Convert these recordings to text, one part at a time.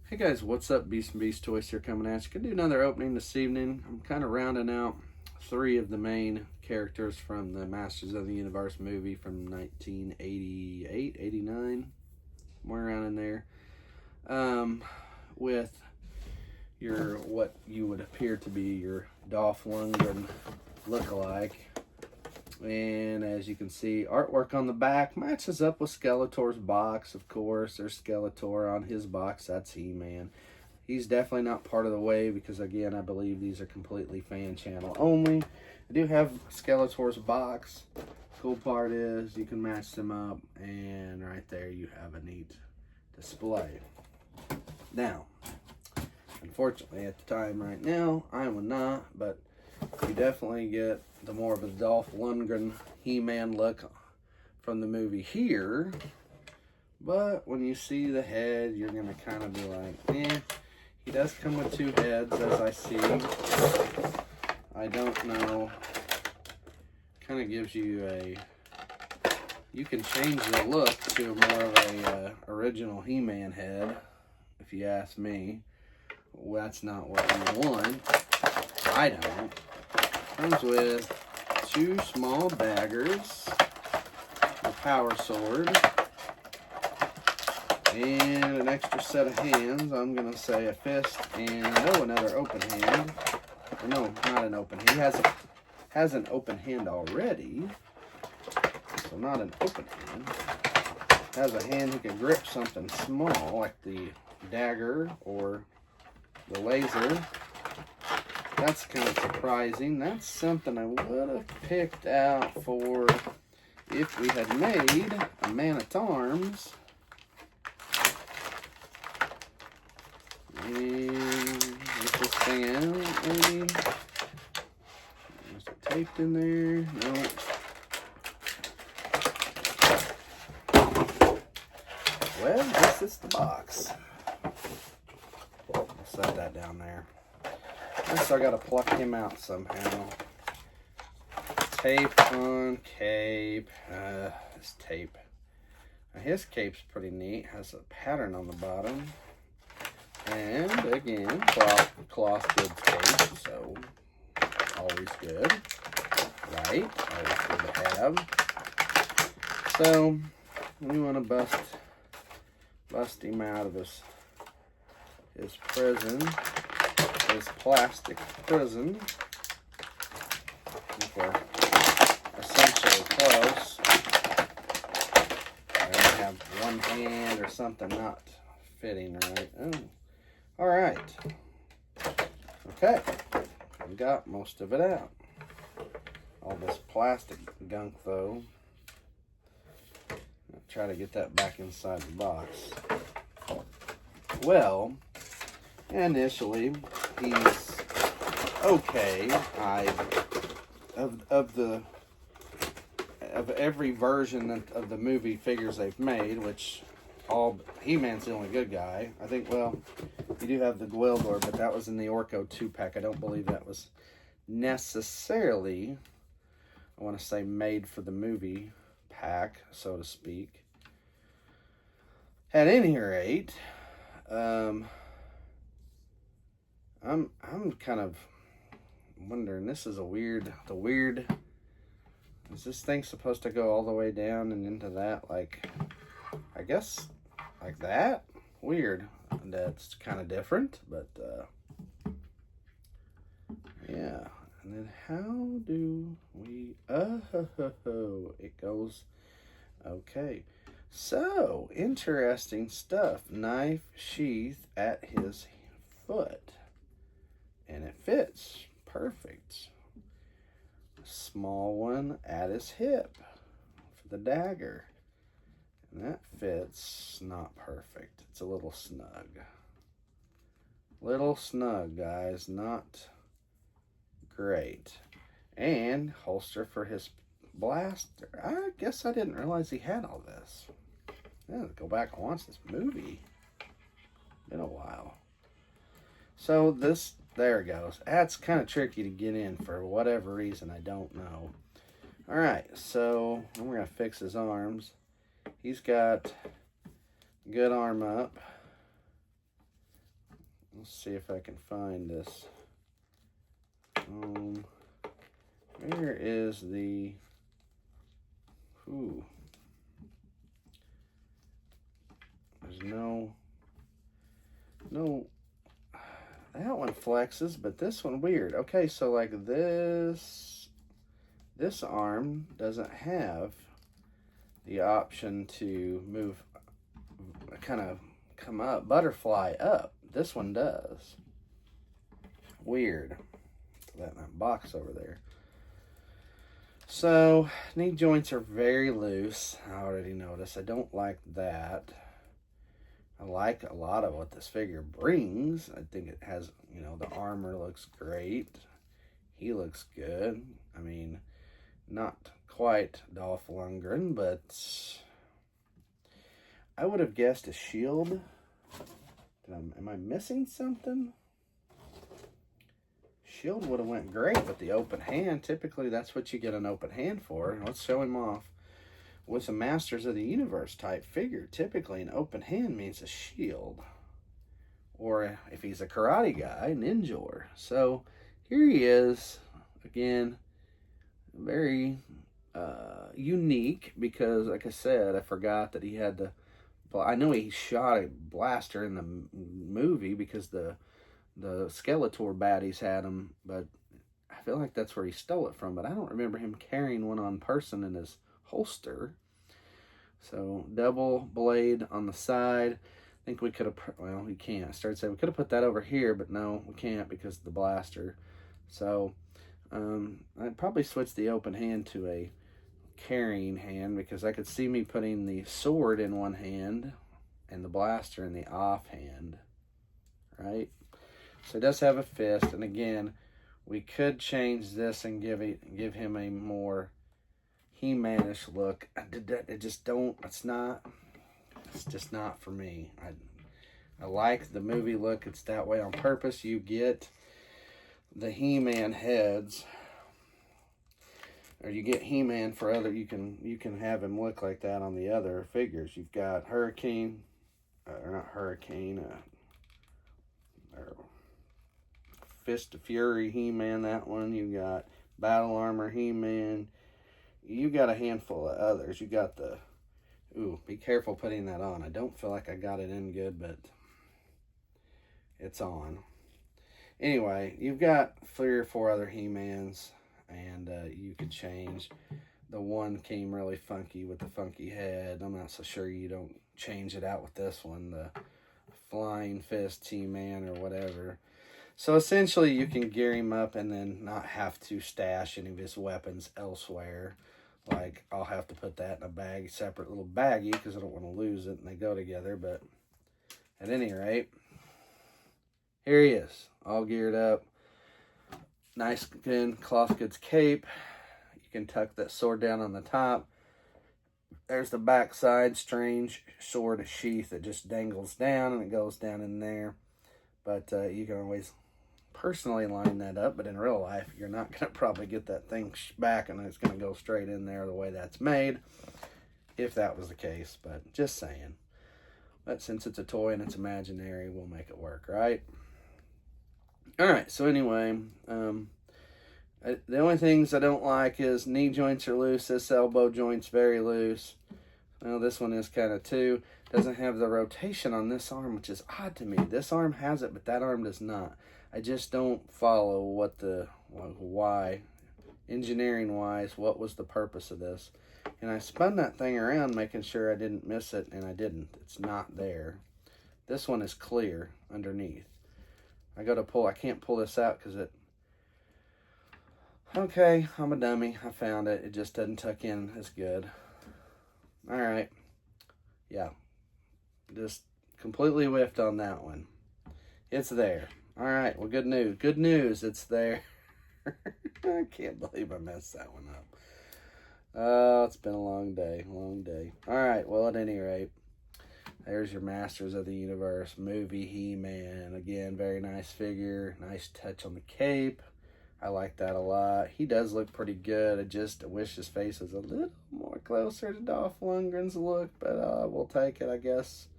Hey guys, what's up? Beast and Beast Toys here coming at you. Gonna do another opening this evening. I'm kind of rounding out 3 of the main characters from the Masters of the Universe movie from 1988, 89, somewhere around in there. With your, what you would appear to be your Dolph Lundgren lookalike. And as you can see, artwork on the back matches up with Skeletor's box, of course. There's Skeletor on his box. That's He-Man. He's definitely not part of the wave because, again, I believe these are completely fan channel only. I do have Skeletor's box. Cool part is you can match them up, and right there you have a neat display. Now, unfortunately, at the time right now, I would not, but you definitely get the more of a Dolph Lundgren He-Man look from the movie here. But when you see the head, you're going to kind of be like, eh. He does come with 2 heads, as I see. I don't know. Kind of gives you a... You can change the look to more of a original He-Man head, if you ask me. Well, that's not what you want. I don't. Comes with 2 small daggers, a power sword, and an extra set of hands. I'm going to say a fist and, oh, another open hand. Or no, not an open hand. He has an open hand already, so not an open hand. Has a hand he can grip something small, like the dagger or the laser. That's kind of surprising. That's something I would have picked out for if we had made a Man-at-Arms. And get this thing out, maybe. Is it taped in there? No. Well, this is the box. I'll set that down there. So I gotta pluck him out somehow. Tape on cape. This tape. Now his cape's pretty neat. Has a pattern on the bottom. And again, cloth good tape. So always good. Right? Always good to have. So we want to bust him out of his prison. This plastic prison. I think we're essentially close. I only have one hand or something not fitting right. Oh, all right. Okay, we got most of it out. All this plastic gunk, though. I'll try to get that back inside the box. Well, initially, he's okay. Of every version of the movie figures they've made, which He-Man's the only good guy. I think, well, you do have the Gwildor, but that was in the Orko 2-pack. I don't believe that was necessarily, I want to say, made for the movie pack, so to speak. At any rate, I'm kind of wondering, this is is this thing supposed to go all the way down and into that, like, I guess, like that? Weird. That's kind of different, but, yeah. And then how do we, it goes, okay. So, interesting stuff. Knife sheath at his foot. And it fits perfect. Small one at his hip for the dagger. And that fits not perfect. It's a little snug. Little snug, guys. Not great. And holster for his blaster. I guess I didn't realize he had all this. I have to go back and watch this movie. Been a while. So this, there it goes. That's kind of tricky to get in for whatever reason. I don't know. All right, so we're going to fix his arms. He's got good arm up. Let's see if I can find this. Where is the... Ooh. There's no... That one flexes, but this one weird. Okay, so like this arm doesn't have the option to move, kind of come up, butterfly up. This one does. Weird. That box over there. So, knee joints are very loose. I already noticed. I don't like that. I like a lot of what this figure brings. I think it has, you know, the armor looks great. He looks good. I mean, not quite Dolph Lundgren, but I would have guessed a shield. Am I missing something? Shield would have went great with the open hand. Typically, that's what you get an open hand for. Let's show him off. With a Masters of the Universe type figure, typically an open hand means a shield. Or if he's a karate guy, ninja. So here he is. Again, very unique because, like I said, I forgot that he had the... I know he shot a blaster in the movie because the Skeletor baddies had him, but I feel like that's where he stole it from. But I don't remember him carrying one on person in his holster. So double blade on the side. I think we could have, well, we can't. I started saying we could have put that over here, but no, we can't because of the blaster. So I'd probably switch the open hand to a carrying hand because I could see me putting the sword in one hand and the blaster in the off hand, right? So he does have a fist, and again, we could change this and give him a more He-Man-ish look. It's just not for me. I like the movie look. It's that way on purpose. You get the He-Man heads, or you get He-Man for other. You can have him look like that on the other figures. You've got Hurricane, or not Hurricane, or Fist of Fury He-Man. That one. You got Battle Armor He-Man. You got a handful of others. You got the... Ooh, be careful putting that on. I don't feel like I got it in good, but it's on. Anyway, you've got 3 or 4 other He-Mans, and you could change. The one came really funky with the funky head. I'm not so sure you don't change it out with this one, the Flying Fist He-Man or whatever. So essentially, you can gear him up and then not have to stash any of his weapons elsewhere. Like, I'll have to put that in a bag, separate little baggie, because I don't want to lose it, and they go together. But at any rate, here he is, all geared up. Nice, thin cloth goods cape. You can tuck that sword down on the top. There's the backside, strange sword sheath that just dangles down, and it goes down in there. But you can always personally line that up, but in real life you're not going to probably get that thing back and it's going to go straight in there the way that's made, if that was the case. But just saying. But since it's a toy and it's imaginary, we'll make it work, right? Alright, so anyway, the only things I don't like is knee joints are loose. This elbow joint's very loose. Well, this one is kind of too. Doesn't have the rotation on this arm, which is odd to me. This arm has it, but that arm does not. I just don't follow why, engineering-wise, what was the purpose of this. And I spun that thing around making sure I didn't miss it, and I didn't. It's not there. This one is clear underneath. I can't pull this out because it... Okay, I'm a dummy. I found it. It just doesn't tuck in as good. Alright. Yeah. Just completely whiffed on that one. It's there. Alright, well, good news. Good news, it's there. I can't believe I messed that one up. Oh, it's been a long day. Long day. Alright, well, at any rate, there's your Masters of the Universe movie He-Man. Again, very nice figure. Nice touch on the cape. I like that a lot. He does look pretty good. I wish his face was a little more closer to Dolph Lundgren's look, but we'll take it, I guess.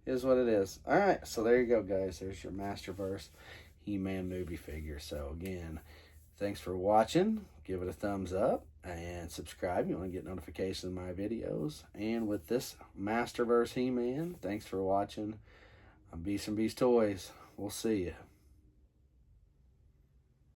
Is what it is. All right, so there you go, guys. There's your Masterverse He-Man movie figure. So again, thanks for watching. Give it a thumbs up and subscribe. You want to get notifications of my videos. And with this Masterverse He-Man, thanks for watching. I'm Beast and Beast Toys. We'll see you.